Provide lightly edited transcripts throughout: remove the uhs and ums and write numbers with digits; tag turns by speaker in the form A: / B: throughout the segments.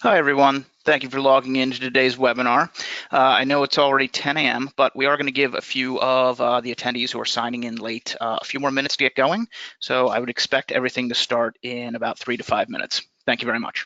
A: Hi, everyone. Thank you for logging into today's webinar. I know it's already 10 a.m., but we are going to give a few of the attendees who are signing in late a few more minutes to get going. So I would expect everything to start in about 3 to 5 minutes. Thank you very much.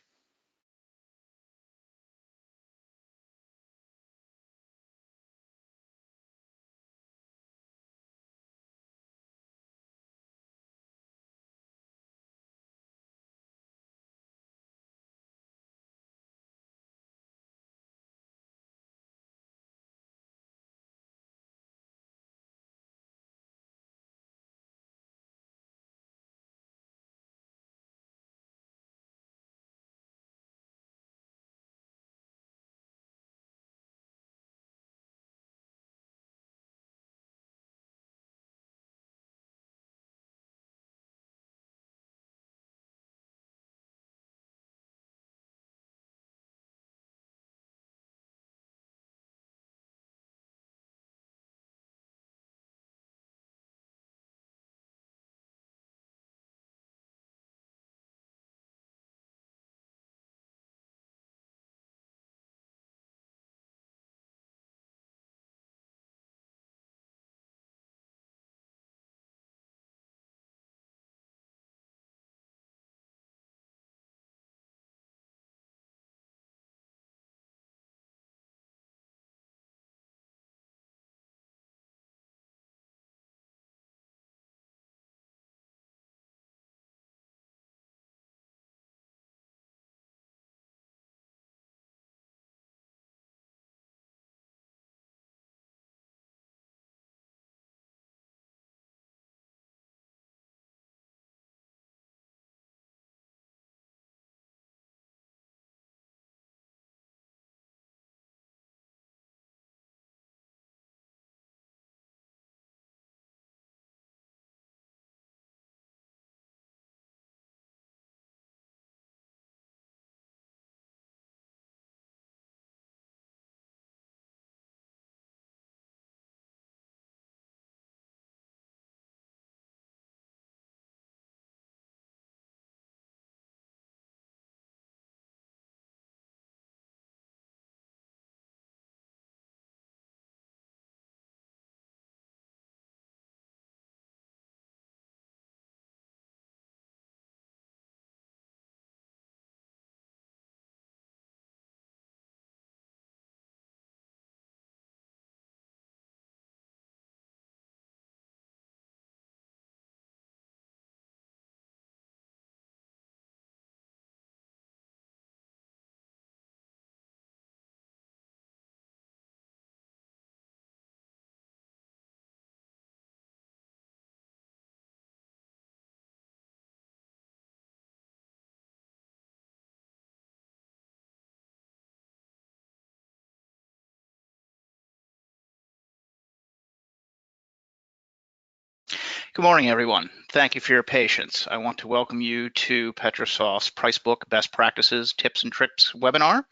A: Good morning, everyone. Thank you for your patience. I want to welcome you to Petrosoft's Pricebook Best Practices, Tips and Tricks webinar.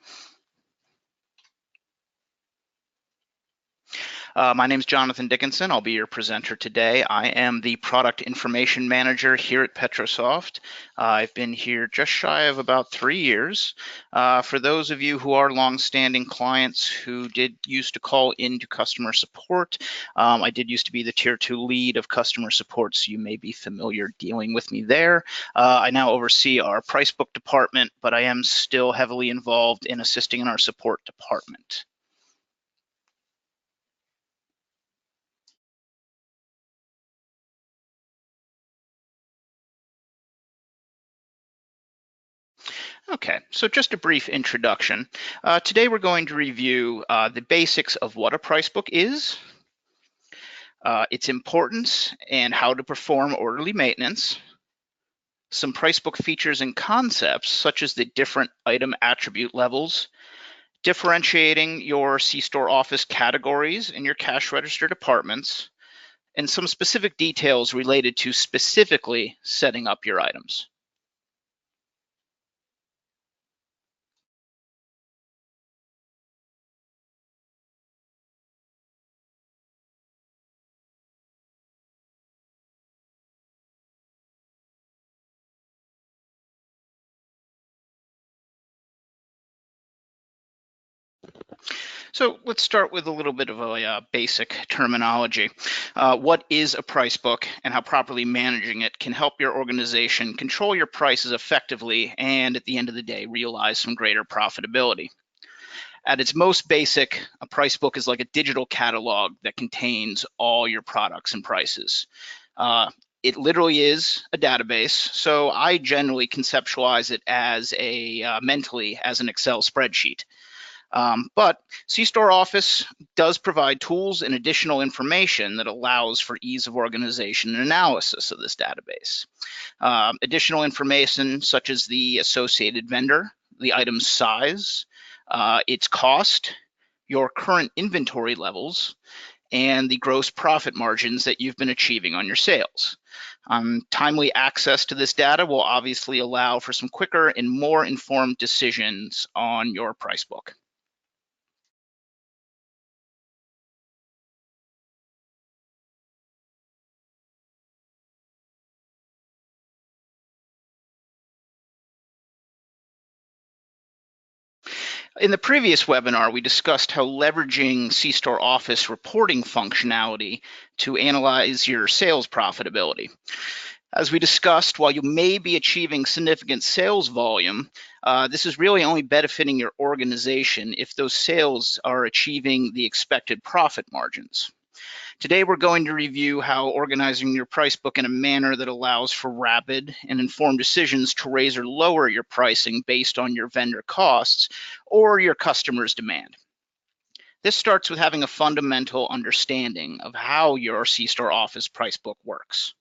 A: My name is Jonathan Dickinson. I'll be your presenter today. I am the Product Information Manager here at Petrosoft. I've been here just shy of about 3 years. For those of you who are longstanding clients who did used to call into customer support, I did used to be the Tier 2 lead of customer support, so you may be familiar dealing with me there. I now oversee our Pricebook department, but I am still heavily involved in assisting in our support department. Okay, so just a brief introduction. Today we're going to review the basics of what a price book is, its importance, and how to perform orderly maintenance, some price book features and concepts such as the different item attribute levels, differentiating your C-store office categories in your cash register departments, and some specific details related to specifically setting up your items. So let's start with a little bit of a basic terminology. What is a price book and how properly managing it can help your organization control your prices effectively and at the end of the day realize some greater profitability. At its most basic, a price book is like a digital catalog that contains all your products and prices. It literally is a database, so I generally conceptualize it as mentally as an Excel spreadsheet. But C-Store Office does provide tools and additional information that allows for ease of organization and analysis of this database. Additional information such as the associated vendor, the item's size, its cost, your current inventory levels, and the gross profit margins that you've been achieving on your sales. Timely access to this data will obviously allow for some quicker and more informed decisions on your price book. In the previous webinar, we discussed how leveraging C-Store Office reporting functionality to analyze your sales profitability. As we discussed, while you may be achieving significant sales volume, this is really only benefiting your organization if those sales are achieving the expected profit margins. Today, we're going to review how organizing your price book in a manner that allows for rapid and informed decisions to raise or lower your pricing based on your vendor costs or your customer's demand. This starts with having a fundamental understanding of how your C-Store Office price book works.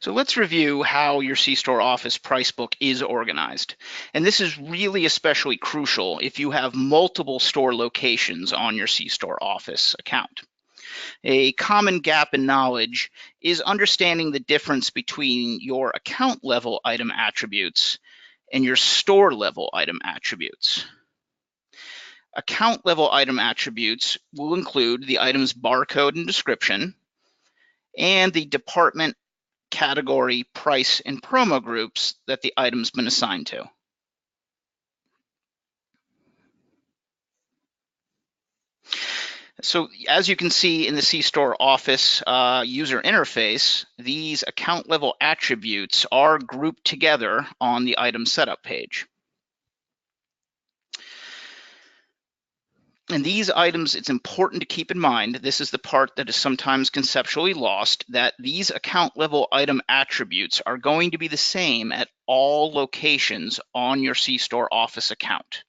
A: So let's review how your C-Store Office price book is organized. And this is really especially crucial if you have multiple store locations on your C-Store Office account. A common gap in knowledge is understanding the difference between your account level item attributes and your store level item attributes. Account level item attributes will include the item's barcode and description and the department, category, price, and promo groups that the item's been assigned to. So as you can see in the C-Store Office user interface, these account level attributes are grouped together on the item setup page. And these items, it's important to keep in mind, this is the part that is sometimes conceptually lost, that these account level item attributes are going to be the same at all locations on your C-Store Office account.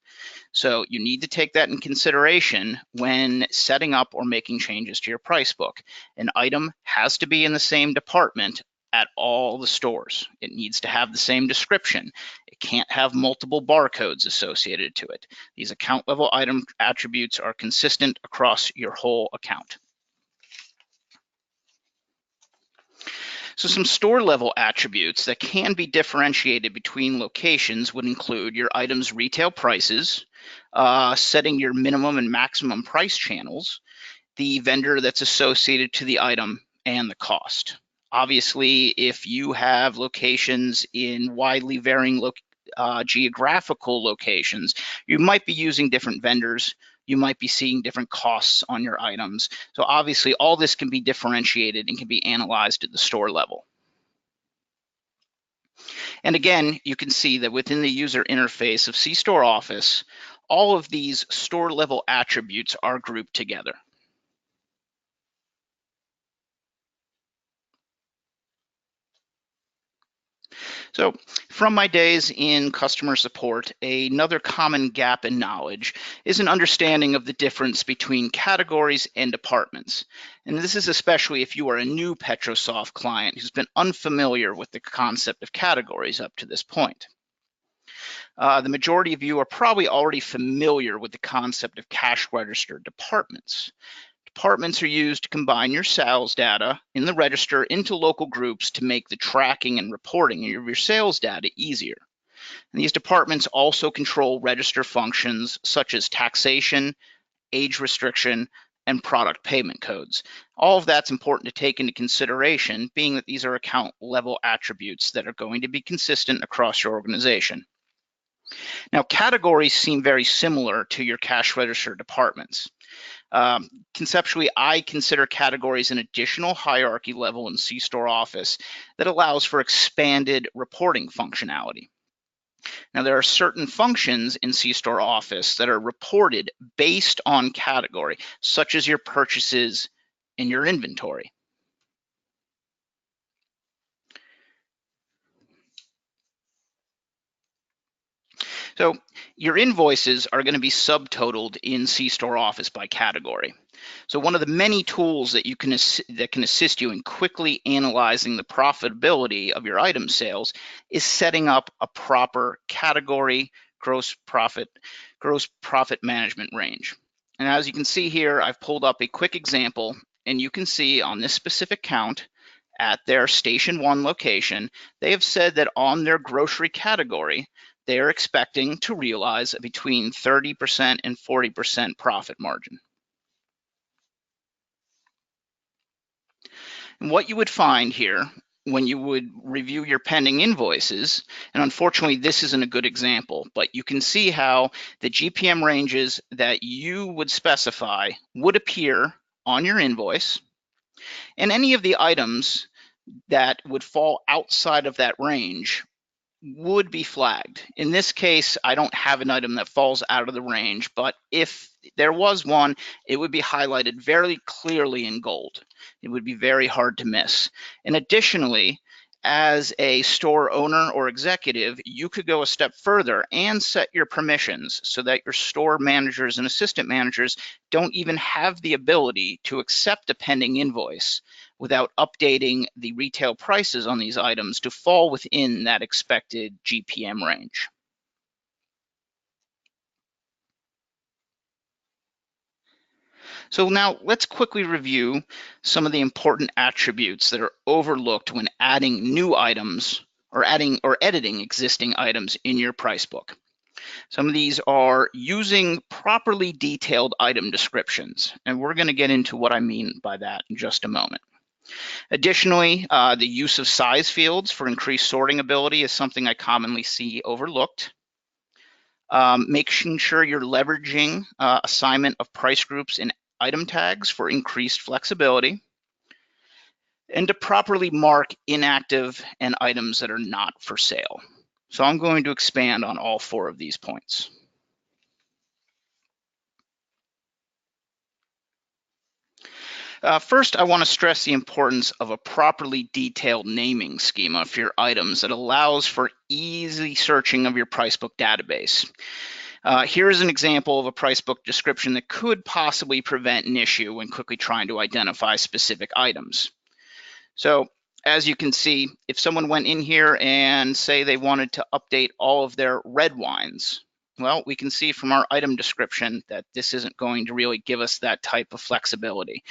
A: So you need to take that in consideration when setting up or making changes to your price book. An item has to be in the same department at all the stores. It needs to have the same description. It can't have multiple barcodes associated to it. These account level item attributes are consistent across your whole account. So some store level attributes that can be differentiated between locations would include your item's retail prices, setting your minimum and maximum price channels, the vendor that's associated to the item, and the cost. Obviously, if you have locations in widely varying geographical locations, you might be using different vendors. You might be seeing different costs on your items. So obviously, all this can be differentiated and can be analyzed at the store level. And again, you can see that within the user interface of C-Store Office, all of these store level attributes are grouped together. So from my days in customer support, another common gap in knowledge is an understanding of the difference between categories and departments. And this is especially if you are a new Petrosoft client who's been unfamiliar with the concept of categories up to this point. The majority of you are probably already familiar with the concept of cash register departments. Departments are used to combine your sales data in the register into local groups to make the tracking and reporting of your sales data easier. And these departments also control register functions such as taxation, age restriction, and product payment codes. All of that's important to take into consideration, being that these are account level attributes that are going to be consistent across your organization. Now, categories seem very similar to your cash register departments. Conceptually, I consider categories an additional hierarchy level in C-Store Office that allows for expanded reporting functionality. Now, there are certain functions in C-Store Office that are reported based on category, such as your purchases and your inventory. So your invoices are going to be subtotaled in C-Store Office by category. So one of the many tools that can assist you in quickly analyzing the profitability of your item sales is setting up a proper category gross profit management range. And as you can see here, I've pulled up a quick example, and you can see on this specific count at their Station 1 location, they have said that on their grocery category, they are expecting to realize between 30% and 40% profit margin. And what you would find here when you would review your pending invoices, and unfortunately this isn't a good example, but you can see how the GPM ranges that you would specify would appear on your invoice, and any of the items that would fall outside of that range would be flagged. In this case, I don't have an item that falls out of the range, but if there was one, it would be highlighted very clearly in gold. It would be very hard to miss. And additionally, as a store owner or executive, you could go a step further and set your permissions so that your store managers and assistant managers don't even have the ability to accept a pending invoice without updating the retail prices on these items to fall within that expected GPM range. So now let's quickly review some of the important attributes that are overlooked when adding new items or editing existing items in your price book. Some of these are using properly detailed item descriptions, and we're going to get into what I mean by that in just a moment. Additionally, the use of size fields for increased sorting ability is something I commonly see overlooked. Making sure you're leveraging assignment of price groups and item tags for increased flexibility, and to properly mark inactive and items that are not for sale. So I'm going to expand on all four of these points. First, I want to stress the importance of a properly detailed naming schema for your items that allows for easy searching of your price book database. Here's an example of a price book description that could possibly prevent an issue when quickly trying to identify specific items. So as you can see, if someone went in here and say they wanted to update all of their red wines, well, we can see from our item description that this isn't going to really give us that type of flexibility.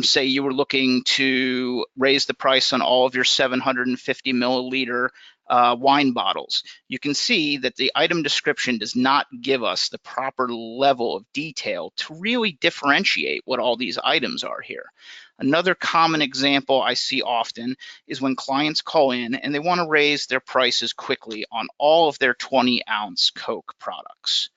A: Say you were looking to raise the price on all of your 750 milliliter wine bottles. You can see that the item description does not give us the proper level of detail to really differentiate what all these items are here. Another common example I see often is when clients call in and they want to raise their prices quickly on all of their 20-ounce Coke products.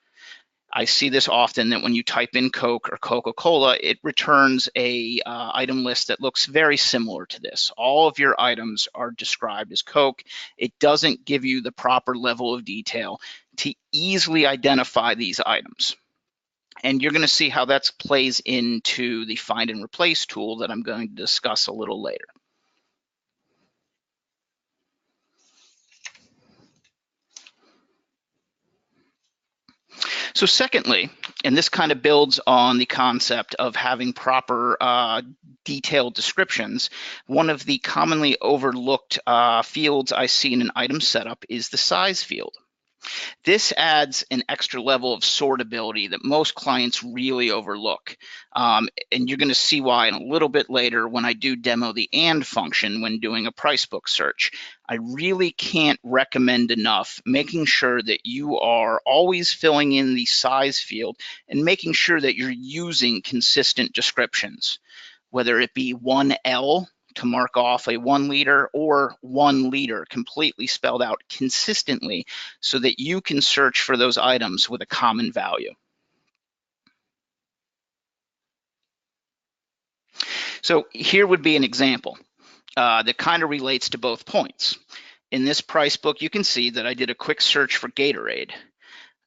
A: I see this often that when you type in Coke or Coca-Cola, it returns a item list that looks very similar to this. All of your items are described as Coke. It doesn't give you the proper level of detail to easily identify these items. And you're going to see how that plays into the find and replace tool that I'm going to discuss a little later. So secondly, and this kind of builds on the concept of having proper detailed descriptions, one of the commonly overlooked fields I see in an item setup is the size field. This adds an extra level of sortability that most clients really overlook. And you're going to see why in a little bit later when I do demo the AND function when doing a price book search. I really can't recommend enough making sure that you are always filling in the size field and making sure that you're using consistent descriptions, whether it be 1L to mark off a 1 liter or 1 liter completely spelled out consistently so that you can search for those items with a common value. So here would be an example that kind of relates to both points. In this price book, you can see that I did a quick search for Gatorade.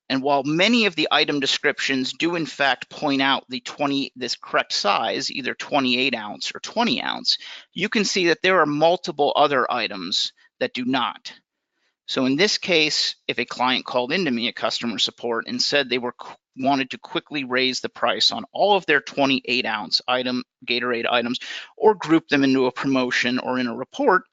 A: And while many of the item descriptions do in fact point out this correct size, either 28 ounce or 20 ounce, you can see that there are multiple other items that do not. So in this case, if a client called into me at customer support and said they wanted to quickly raise the price on all of their 28 ounce Gatorade items or group them into a promotion or in a report,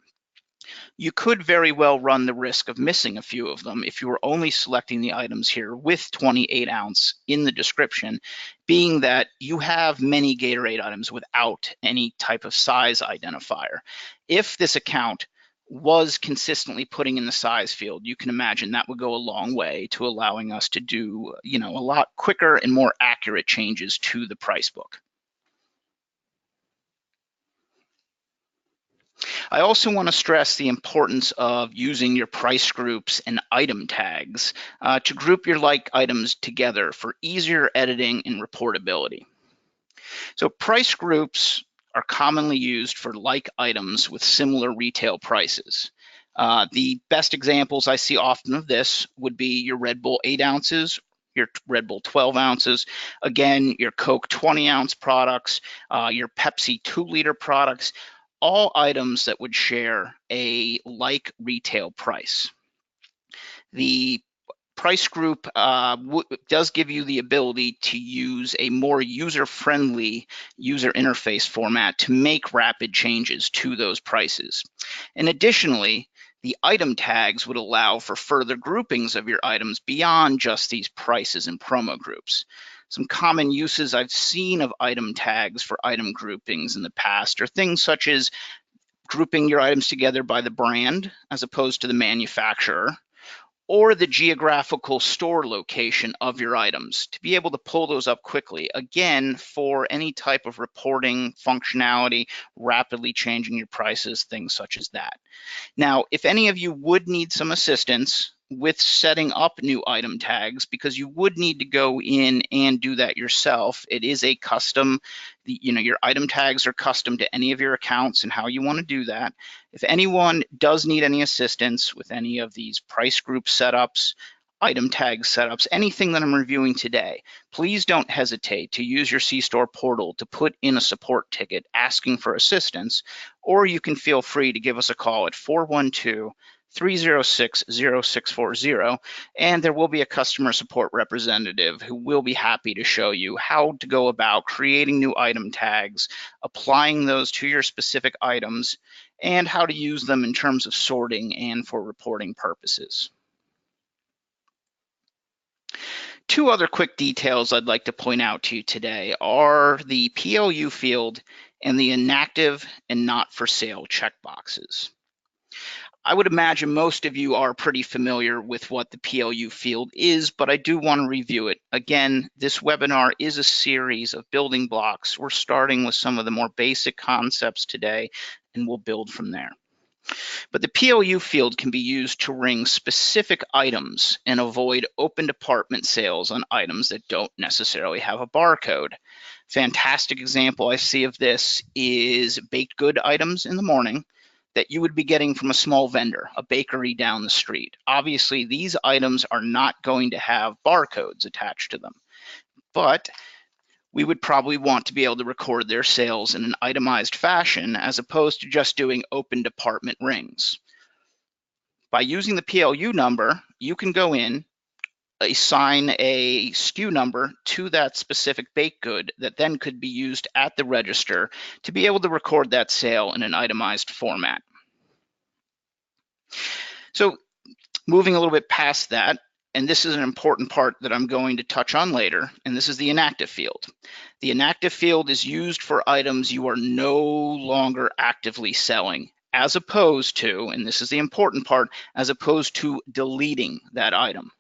A: you could very well run the risk of missing a few of them if you were only selecting the items here with 28 ounce in the description, being that you have many Gatorade items without any type of size identifier. If this account was consistently putting in the size field, you can imagine that would go a long way to allowing us to do, a lot quicker and more accurate changes to the price book. I also want to stress the importance of using your price groups and item tags to group your like items together for easier editing and reportability. So price groups are commonly used for like items with similar retail prices. The best examples I see often of this would be your Red Bull 8 ounces, your Red Bull 12 ounces, again, your Coke 20 ounce products, your Pepsi 2 liter products, all items that would share a like retail price. The price group does give you the ability to use a more user-friendly user interface format to make rapid changes to those prices. And additionally, the item tags would allow for further groupings of your items beyond just these prices and promo groups. Some common uses I've seen of item tags for item groupings in the past are things such as grouping your items together by the brand as opposed to the manufacturer, or the geographical store location of your items to be able to pull those up quickly. Again, for any type of reporting functionality, rapidly changing your prices, things such as that. Now, if any of you would need some assistance with setting up new item tags, because you would need to go in and do that yourself, it is a custom, your item tags are custom to any of your accounts and how you want to do that. If anyone does need any assistance with any of these price group setups, item tag setups, anything that I'm reviewing today, please don't hesitate to use your C-Store portal to put in a support ticket asking for assistance, or you can feel free to give us a call at 412-306-0640, and there will be a customer support representative who will be happy to show you how to go about creating new item tags, applying those to your specific items, and how to use them in terms of sorting and for reporting purposes. Two other quick details I'd like to point out to you today are the PLU field and the inactive and not for sale checkboxes. I would imagine most of you are pretty familiar with what the PLU field is, but I do want to review it. Again, this webinar is a series of building blocks. We're starting with some of the more basic concepts today, and we'll build from there. But the PLU field can be used to ring specific items and avoid open department sales on items that don't necessarily have a barcode. Fantastic example I see of this is baked good items in the morning that you would be getting from a small vendor, a bakery down the street. Obviously, these items are not going to have barcodes attached to them, but we would probably want to be able to record their sales in an itemized fashion as opposed to just doing open department rings. By using the PLU number, you can go in, assign a SKU number to that specific baked good that then could be used at the register to be able to record that sale in an itemized format. So moving a little bit past that, and this is an important part that I'm going to touch on later, and this is the inactive field. The inactive field is used for items you are no longer actively selling, as opposed to, and this is the important part, as opposed to deleting that item.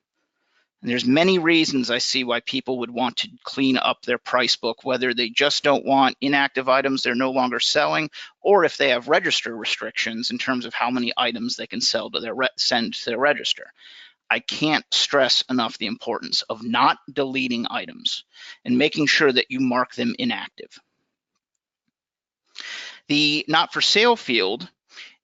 A: And there's many reasons I see why people would want to clean up their price book, whether they just don't want inactive items they're no longer selling, or if they have register restrictions in terms of how many items they can send to their register. I can't stress enough the importance of not deleting items and making sure that you mark them inactive. The not for sale field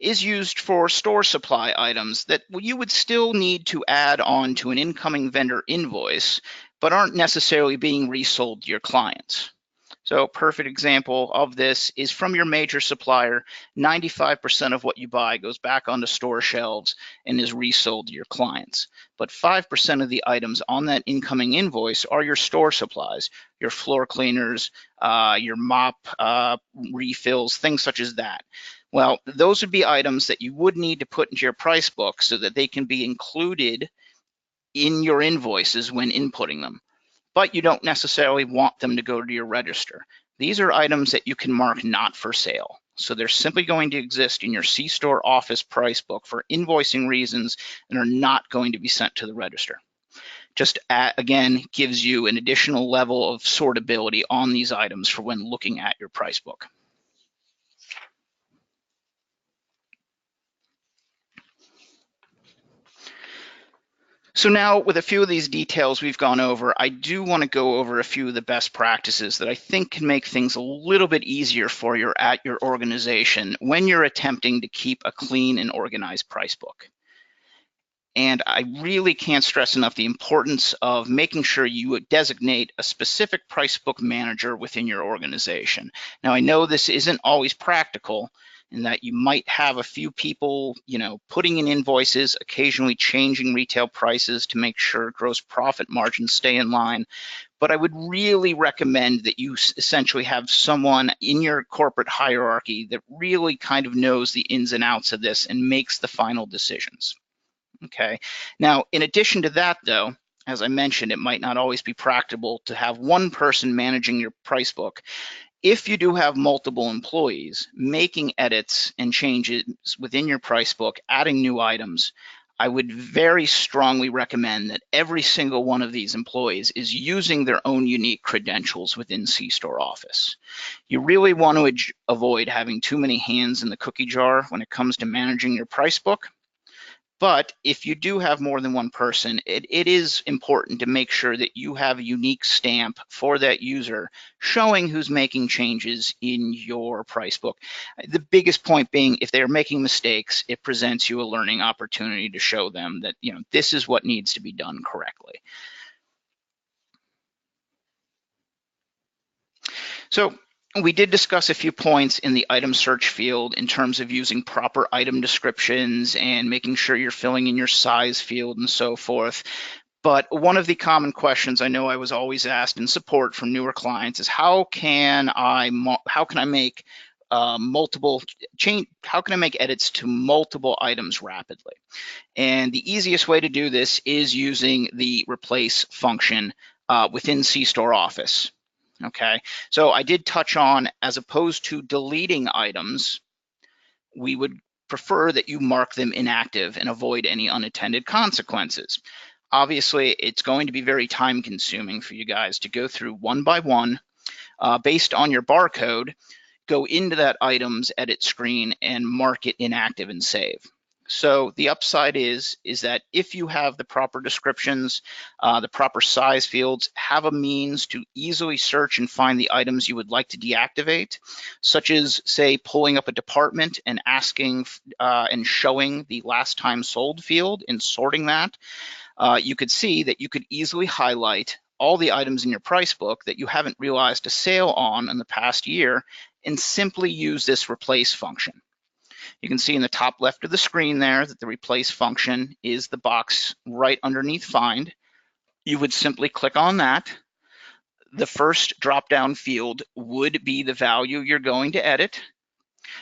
A: is used for store supply items that you would still need to add on to an incoming vendor invoice, but aren't necessarily being resold to your clients. So a perfect example of this is from your major supplier. 95% of what you buy goes back onto store shelves and is resold to your clients. But 5% of the items on that incoming invoice are your store supplies, your floor cleaners, your mop refills, things such as that. Well, those would be items that you would need to put into your price book so that they can be included in your invoices when inputting them, but you don't necessarily want them to go to your register. These are items that you can mark not for sale. So they're simply going to exist in your C-Store Office price book for invoicing reasons and are not going to be sent to the register. Just again, gives you an additional level of sortability on these items for when looking at your price book. So now with a few of these details we've gone over, I do want to go over a few of the best practices that I think can make things a little bit easier for you at your organization when you're attempting to keep a clean and organized price book. And I really can't stress enough the importance of making sure you designate a specific price book manager within your organization. Now, I know this isn't always practical, and that you might have a few people, putting in invoices, occasionally changing retail prices to make sure gross profit margins stay in line. But I would really recommend that you essentially have someone in your corporate hierarchy that really kind of knows the ins and outs of this and makes the final decisions. Okay. Now, in addition to that, though, as I mentioned, it might not always be practical to have one person managing your price book. If you do have multiple employees making edits and changes within your price book, adding new items, I would very strongly recommend that every single one of these employees is using their own unique credentials within C-Store Office. You really want to avoid having too many hands in the cookie jar when it comes to managing your price book. But if you do have more than one person, it is important to make sure that you have a unique stamp for that user showing who's making changes in your price book. The biggest point being, if they're making mistakes, it presents you a learning opportunity to show them that, this is what needs to be done correctly. So we did discuss a few points in the item search field in terms of using proper item descriptions and making sure you're filling in your size field and so forth. But one of the common questions I know I was always asked in support from newer clients is how can I make edits to multiple items rapidly? And the easiest way to do this is using the replace function within C-Store Office. Okay, so I did touch on, as opposed to deleting items, we would prefer that you mark them inactive and avoid any unintended consequences. Obviously, it's going to be very time consuming for you guys to go through one by one, based on your barcode, go into that items edit screen and mark it inactive and save. So the upside is that if you have the proper descriptions, the proper size fields, have a means to easily search and find the items you would like to deactivate, such as, say, pulling up a department and asking and showing the last time sold field and sorting that, you could see that you could easily highlight all the items in your price book that you haven't realized a sale on in the past year and simply use this replace function. You can see in the top left of the screen there that the replace function is the box right underneath find. You would simply click on that. The first drop-down field would be the value you're going to edit.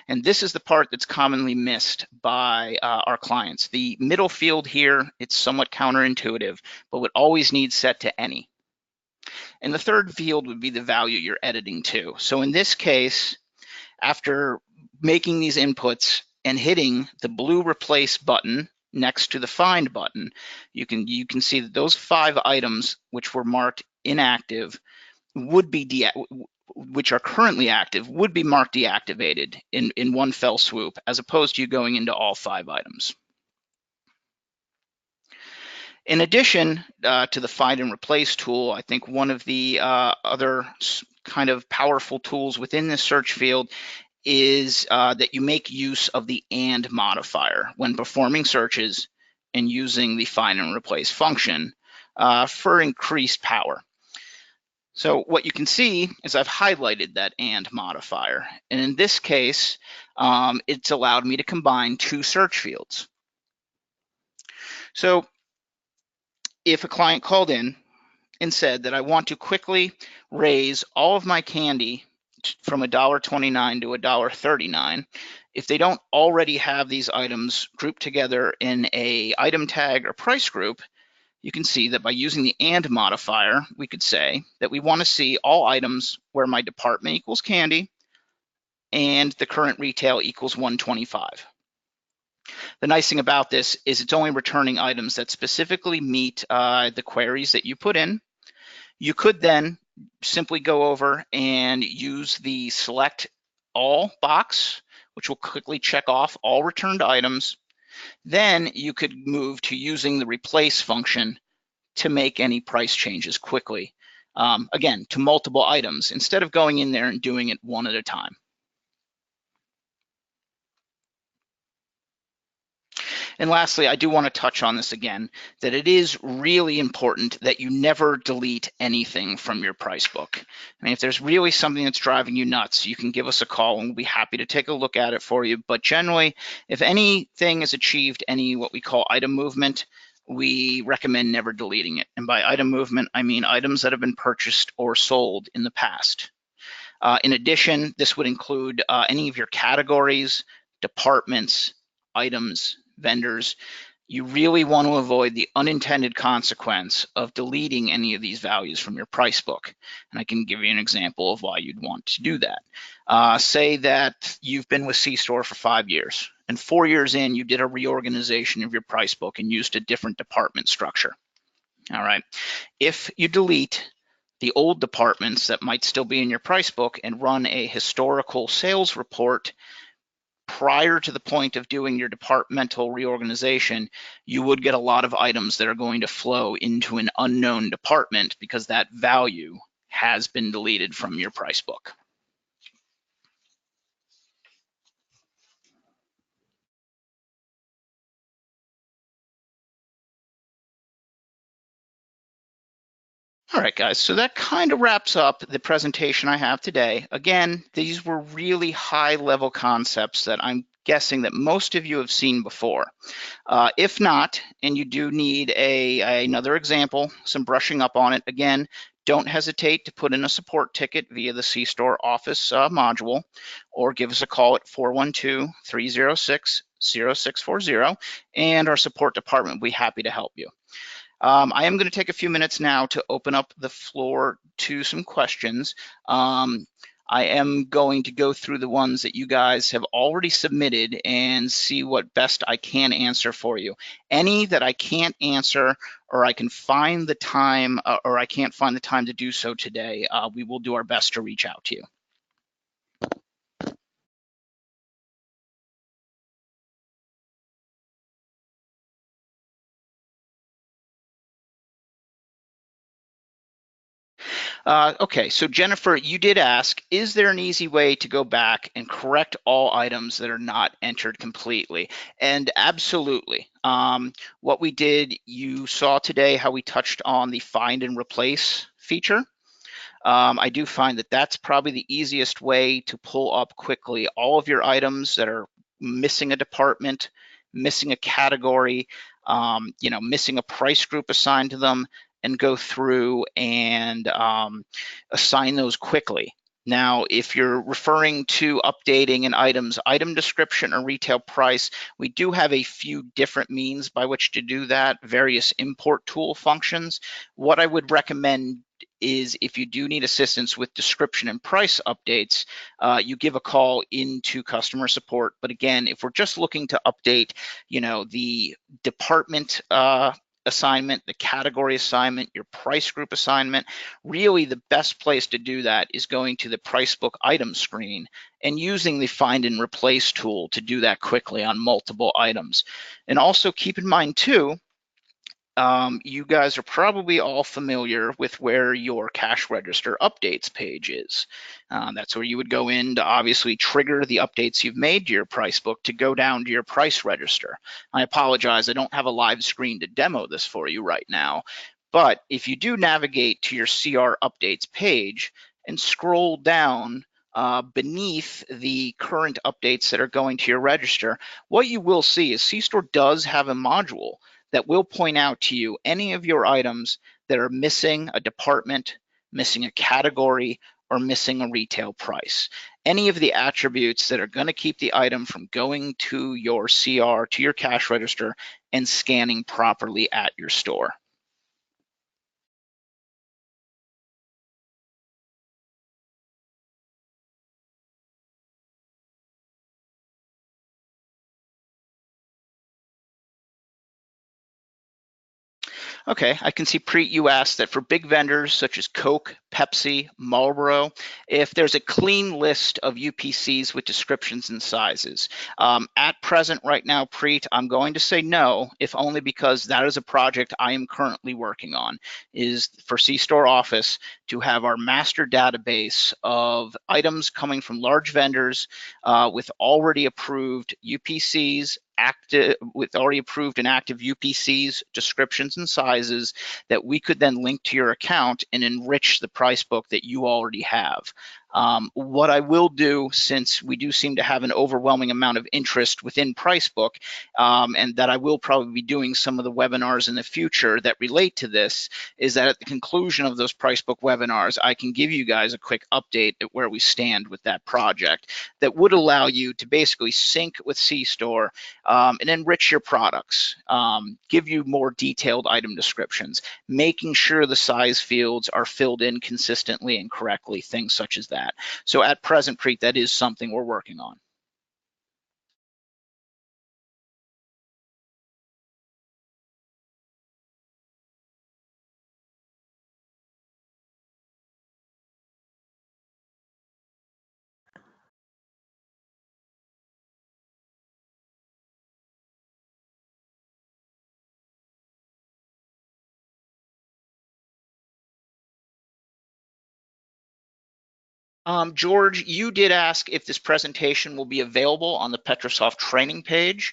A: And this is the part that's commonly missed by our clients. The middle field here, it's somewhat counterintuitive, but would always need set to any. And the third field would be the value you're editing to. So in this case, after making these inputs and hitting the blue replace button next to the find button, you can see that those 5 items which were marked inactive would be which are currently active would be marked deactivated in one fell swoop, as opposed to you going into all 5 items. In addition to the find and replace tool, I think one of the other kind of powerful tools within this search field is that you make use of the AND modifier when performing searches and using the find and replace function for increased power. So what you can see is I've highlighted that AND modifier. And in this case, it's allowed me to combine 2 search fields. So if a client called in and said that I want to quickly raise all of my candy from $1.29 to $1.39, if they don't already have these items grouped together in a item tag or price group, you can see that by using the AND modifier, we could say that we want to see all items where my department equals candy and the current retail equals 125. The nice thing about this is it's only returning items that specifically meet the queries that you put in. You could then simply go over and use the select all box, which will quickly check off all returned items. Then you could move to using the replace function to make any price changes quickly. Again, to multiple items, instead of going in there and doing it one at a time. And lastly, I do want to touch on this again, that it is really important that you never delete anything from your price book. I mean, if there's really something that's driving you nuts, you can give us a call and we'll be happy to take a look at it for you. But generally, if anything has achieved any what we call item movement, we recommend never deleting it. And by item movement, I mean items that have been purchased or sold in the past. In addition, this would include any of your categories, departments, items, vendors. You really want to avoid the unintended consequence of deleting any of these values from your price book. And I can give you an example of why you'd want to do that. Say that you've been with C-Store for 5 years, and 4 years in, you did a reorganization of your price book and used a different department structure. All right. If you delete the old departments that might still be in your price book and run a historical sales report prior to the point of doing your departmental reorganization, you would get a lot of items that are going to flow into an unknown department because that value has been deleted from your price book. All right, guys, so that kind of wraps up the presentation I have today. Again, these were really high-level concepts that I'm guessing that most of you have seen before. If not, and you do need another example, some brushing up on it, again, don't hesitate to put in a support ticket via the C-Store office module, or give us a call at 412-306-0640, and our support department will be happy to help you. I am going to take a few minutes now to open up the floor to some questions. I am going to go through the ones that you guys have already submitted and see what best I can answer for you. Any that I can't answer, or I can find the time, or I can't find the time to do so today, we will do our best to reach out to you. Okay, so Jennifer, you did ask, is there an easy way to go back and correct all items that are not entered completely? And absolutely. What we did, you saw today how we touched on the find and replace feature. I do find that that's probably the easiest way to pull up quickly all of your items that are missing a department, missing a category, missing a price group assigned to them, and go through and assign those quickly. Now, if you're referring to updating an item's item description or retail price, we do have a few different means by which to do that, various import tool functions. What I would recommend is if you do need assistance with description and price updates, you give a call into customer support. But again, if we're just looking to update, the department assignment, the category assignment, your price group assignment, really the best place to do that is going to the Pricebook item screen and using the find and replace tool to do that quickly on multiple items. And also keep in mind too, you guys are probably all familiar with where your cash register updates page is. That's where you would go in to obviously trigger the updates you've made to your price book to go down to your price register. I apologize, I don't have a live screen to demo this for you right now, but if you do navigate to your CR updates page and scroll down beneath the current updates that are going to your register, what you will see is C-Store does have a module that will point out to you any of your items that are missing a department, missing a category, or missing a retail price. Any of the attributes that are going to keep the item from going to your CR, to your cash register, and scanning properly at your store. Okay, I can see Preet, you asked that for big vendors such as Coke, Pepsi, Marlboro, if there's a clean list of UPCs with descriptions and sizes. At present, right now, Preet, I'm going to say no, if only because that is a project I am currently working on, is for C-Store Office to have our master database of items coming from large vendors with already approved UPCs, with already approved and active UPCs, descriptions and sizes that we could then link to your account and enrich the price book that you already have. What I will do, since we do seem to have an overwhelming amount of interest within Pricebook, and that I will probably be doing some of the webinars in the future that relate to this, is that at the conclusion of those Pricebook webinars, I can give you guys a quick update at where we stand with that project that would allow you to basically sync with C-Store and enrich your products, give you more detailed item descriptions, making sure the size fields are filled in consistently and correctly, things such as that. So at present, Preet, that is something we're working on. George, you did ask if this presentation will be available on the Petrosoft training page.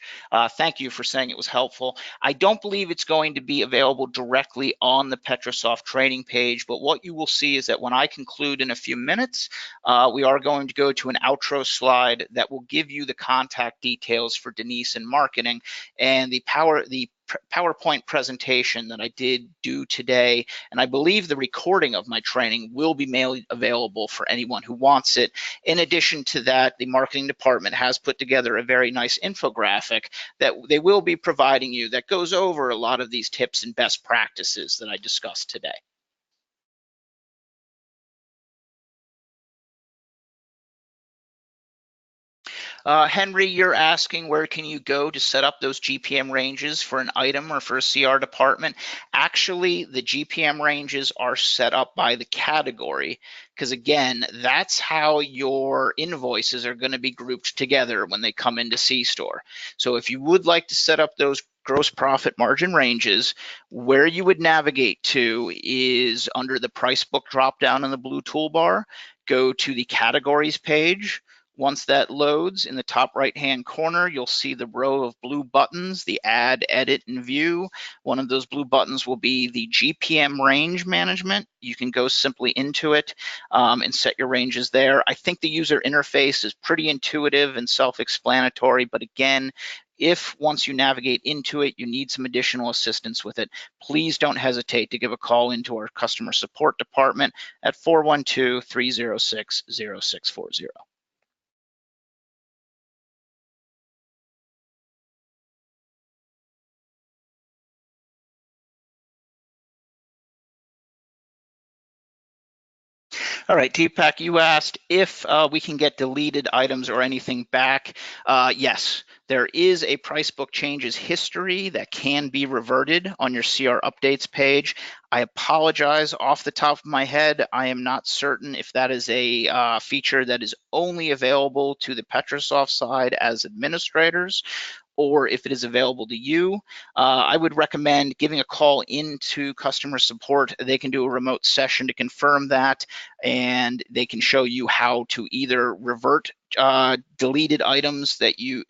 A: Thank you for saying it was helpful. I don't believe it's going to be available directly on the Petrosoft training page, but what you will see is that when I conclude in a few minutes, we are going to go to an outro slide that will give you the contact details for Denise in marketing, and the PowerPoint presentation that I did do today, and I believe the recording of my training will be made available for anyone who wants it. In addition to that, the marketing department has put together a very nice infographic that they will be providing you that goes over a lot of these tips and best practices that I discussed today. Henry, you're asking where can you go to set up those GPM ranges for an item or for a CR department? Actually, the GPM ranges are set up by the category, because again, that's how your invoices are going to be grouped together when they come into C-Store. So if you would like to set up those gross profit margin ranges, where you would navigate to is under the price book dropdown in the blue toolbar, go to the categories page. Once that loads, in the top right-hand corner, you'll see the row of blue buttons, the Add, Edit, and View. One of those blue buttons will be the GPM range management. You can go simply into it and set your ranges there. I think the user interface is pretty intuitive and self-explanatory, but again, If once you navigate into it, you need some additional assistance with it, please don't hesitate to give a call into our customer support department at 412-306-0640. All right, Deepak, you asked if we can get deleted items or anything back. Yes, there is a price book changes history that can be reverted on your CR updates page. I apologize off the top of my head. I am not certain if that is a feature that is only available to the Petrosoft side as administrators, or if it is available to you. I would recommend giving a call into customer support. They can do a remote session to confirm that, and they can show you how to either revert deleted items that you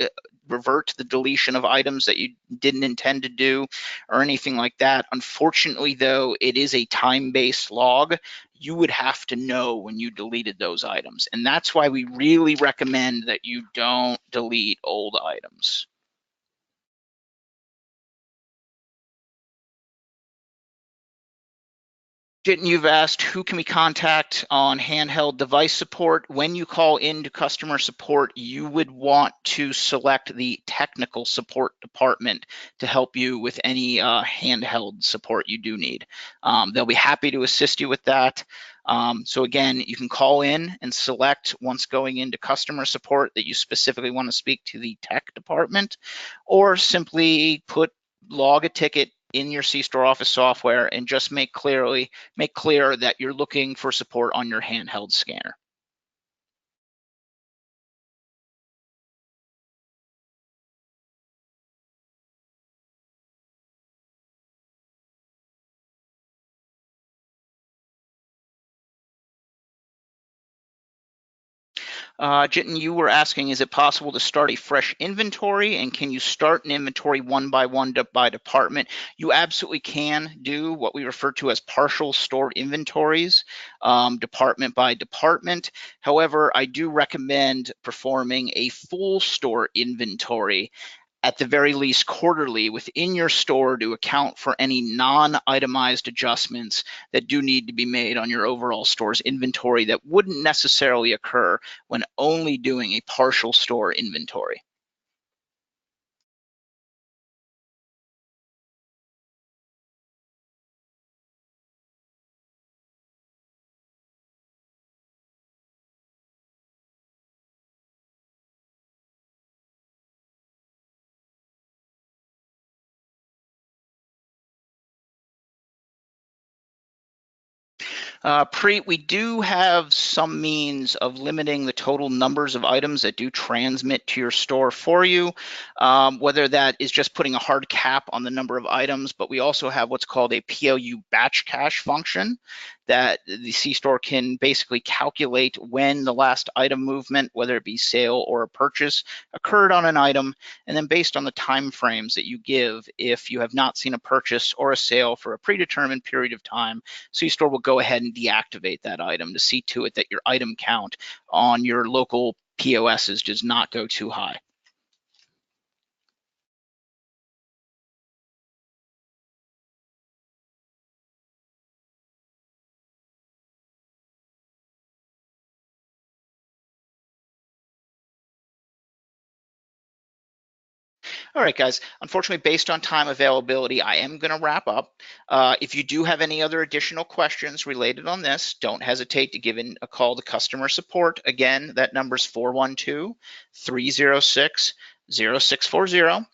A: revert the deletion of items that you didn't intend to do or anything like that. Unfortunately, though, it is a time-based log. You would have to know when you deleted those items. And that's why we really recommend that you don't delete old items. You've asked who can we contact on handheld device support. When you call into customer support, you would want to select the technical support department to help you with any handheld support you do need. They'll be happy to assist you with that. So again, you can call in and select once going into customer support that you specifically want to speak to the tech department, or simply log a ticket in your C-Store Office software and just make clear that you're looking for support on your handheld scanner. Jitten, you were asking, is it possible to start a fresh inventory, and can you start an inventory one by one by department? You absolutely can do what we refer to as partial store inventories, department by department. However, I do recommend performing a full store inventory at the very least quarterly within your store to account for any non-itemized adjustments that do need to be made on your overall store's inventory that wouldn't necessarily occur when only doing a partial store inventory. We do have some means of limiting the total numbers of items that do transmit to your store for you, whether that is just putting a hard cap on the number of items, but we also have what's called a PLU batch cache function that the C-Store can basically calculate when the last item movement, whether it be sale or a purchase, occurred on an item, and then based on the time frames that you give, if you have not seen a purchase or a sale for a predetermined period of time, C-Store will go ahead and deactivate that item to see to it that your item count on your local POSs does not go too high. All right, guys, unfortunately, based on time availability, I am going to wrap up. If you do have any other additional questions related on this, don't hesitate to give in a call to customer support. Again, that number is 412-306-0640.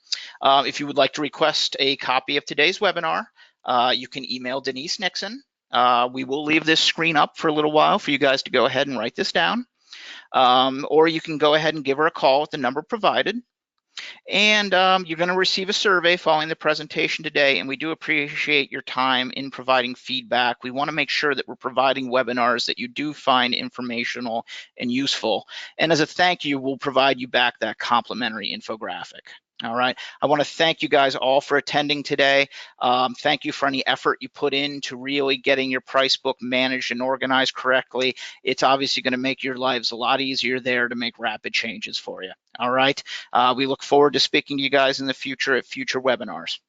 A: If you would like to request a copy of today's webinar, you can email Denise Nixon. We will leave this screen up for a little while for you guys to go ahead and write this down. Or you can go ahead and give her a call at the number provided. And you're going to receive a survey following the presentation today, and we do appreciate your time in providing feedback. We want to make sure that we're providing webinars that you do find informational and useful. And as a thank you, we'll provide you back that complimentary infographic. All right. I want to thank you guys all for attending today. Thank you for any effort you put into really getting your price book managed and organized correctly. It's obviously going to make your lives a lot easier there to make rapid changes for you. All right. We look forward to speaking to you guys in the future at future webinars.